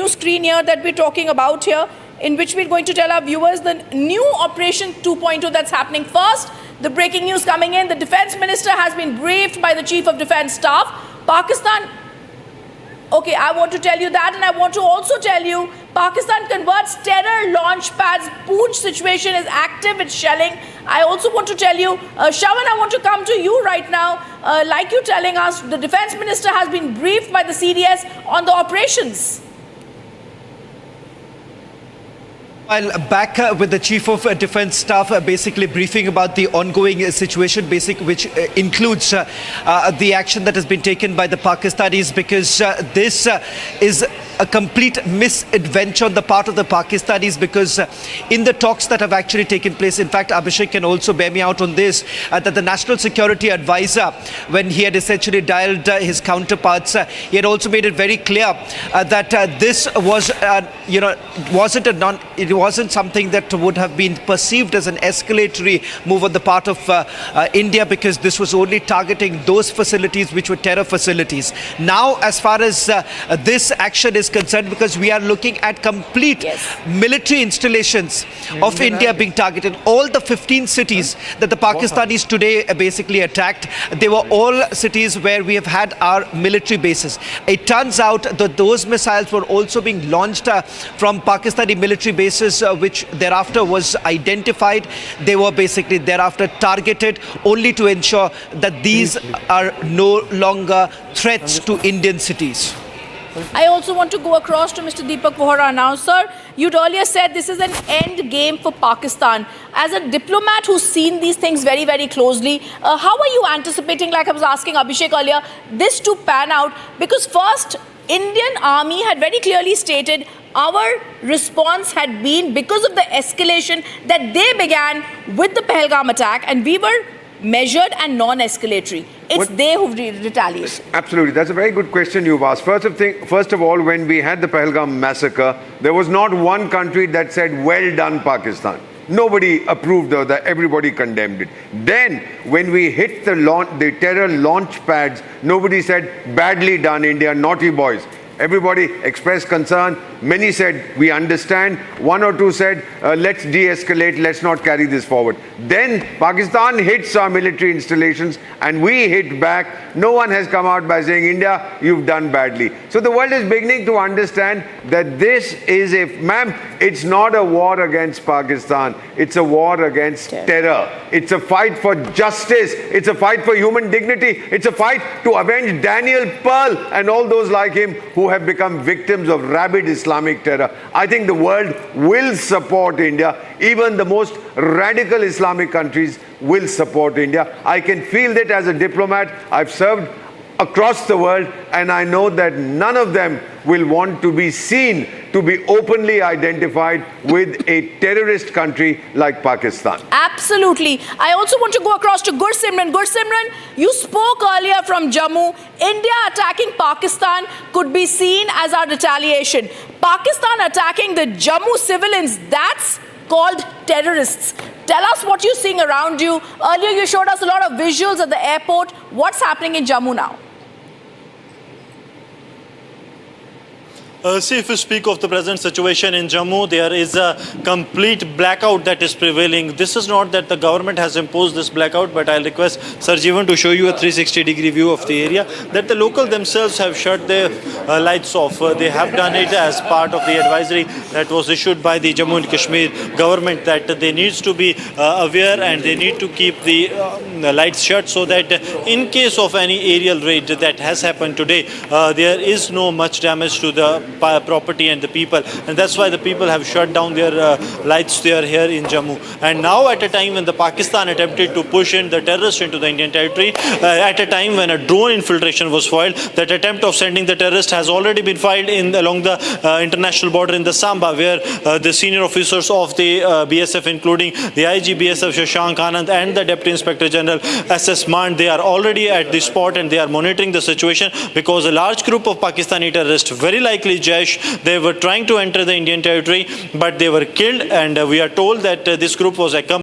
new screen here that we're talking about here, in which we're going to tell our viewers the new Operation 2.0 that's happening. First, the breaking news coming in, the Defence Minister has been briefed by the Chief of Defence Staff. Pakistan, okay, I want to tell you that, and I want to also tell you, Pakistan converts terror launch pads. Poonch situation is active, it's shelling. I also want to tell you, Shawan, I want to come to you right now. Like you telling us, the Defence Minister has been briefed by the CDS on the operations. While back with the Chief of Defence Staff basically briefing about the ongoing situation, which includes the action that has been taken by the Pakistanis, because this is a complete misadventure on the part of the Pakistanis, because in the talks that have actually taken place, in fact, Abhishek can also bear me out on this, that the National Security Advisor, when he had essentially dialed his counterparts, he had also made it very clear that this was, it wasn't something that would have been perceived as an escalatory move on the part of India, because this was only targeting those facilities which were terror facilities. Now, as far as this action is concerned, because we are looking at complete military installations of India being targeted. All the 15 cities that the Pakistanis today basically attacked, they were all cities where we have had our military bases. It turns out that those missiles were also being launched from Pakistani military bases, which thereafter was identified. They were basically thereafter targeted only to ensure that these are no longer threats to Indian cities. I also want to go across to Mr. Deepak Vohra now. Sir, you'd earlier said this is an end game for Pakistan. As a diplomat who's seen these things very, very closely, how are you anticipating, like I was asking Abhishek earlier, this to pan out? Because first, Indian Army had very clearly stated our response had been because of the escalation that they began with the pahalgam attack, and we were measured and non-escalatory. It's they who retaliate. Absolutely. That's a very good question you've asked. First of all, when we had the Pahalgam massacre, there was not one country that said, well done, Pakistan. Nobody approved of that. Everybody condemned it. Then, when we hit the terror launch pads, nobody said, badly done, India, naughty boys. Everybody expressed concern. Many said, we understand. One or two said, let's de-escalate, let's not carry this forward. Then Pakistan hits our military installations and we hit back. No one has come out by saying, India, you've done badly. So the world is beginning to understand that this is it's not a war against Pakistan. It's a war against terror. It's a fight for justice. It's a fight for human dignity. It's a fight to avenge Daniel Pearl and all those like him who have become victims of rabid Islamic terror. I think the world will support India. Even the most radical Islamic countries will support India. I can feel that as a diplomat. I've served across the world, and I know that none of them will want to be seen to be openly identified with a terrorist country like Pakistan. Absolutely. I also want to go across to Gursimran. Gursimran, you spoke earlier from Jammu. India attacking Pakistan could be seen as our retaliation. Pakistan attacking the Jammu civilians, that's called terrorists. Tell us what you're seeing around you. Earlier you showed us a lot of visuals at the airport. What's happening in Jammu now? See, if you speak of the present situation in Jammu, there is a complete blackout that is prevailing. This is not that the government has imposed this blackout, but I'll request Sir Jeevan to show you a 360-degree view of the area, that the local themselves have shut their lights off. They have done it as part of the advisory that was issued by the Jammu and Kashmir government, that they need to be aware and they need to keep the lights shut, so that in case of any aerial raid that has happened today, there is no much damage to the property and the people, and that's why the people have shut down their lights there here in Jammu. And now, at a time when the Pakistan attempted to push in the terrorists into the Indian territory, at a time when a drone infiltration was foiled, that attempt of sending the terrorist has already been filed along the international border in the Samba, where the senior officers of the BSF, including the IG BSF Shashank Anand and the Deputy Inspector General SS Mand, they are already at the spot and they are monitoring the situation, because a large group of Pakistani terrorists, very likely Jaish, they were trying to enter the Indian territory, but they were killed, and we are told that this group was accompanied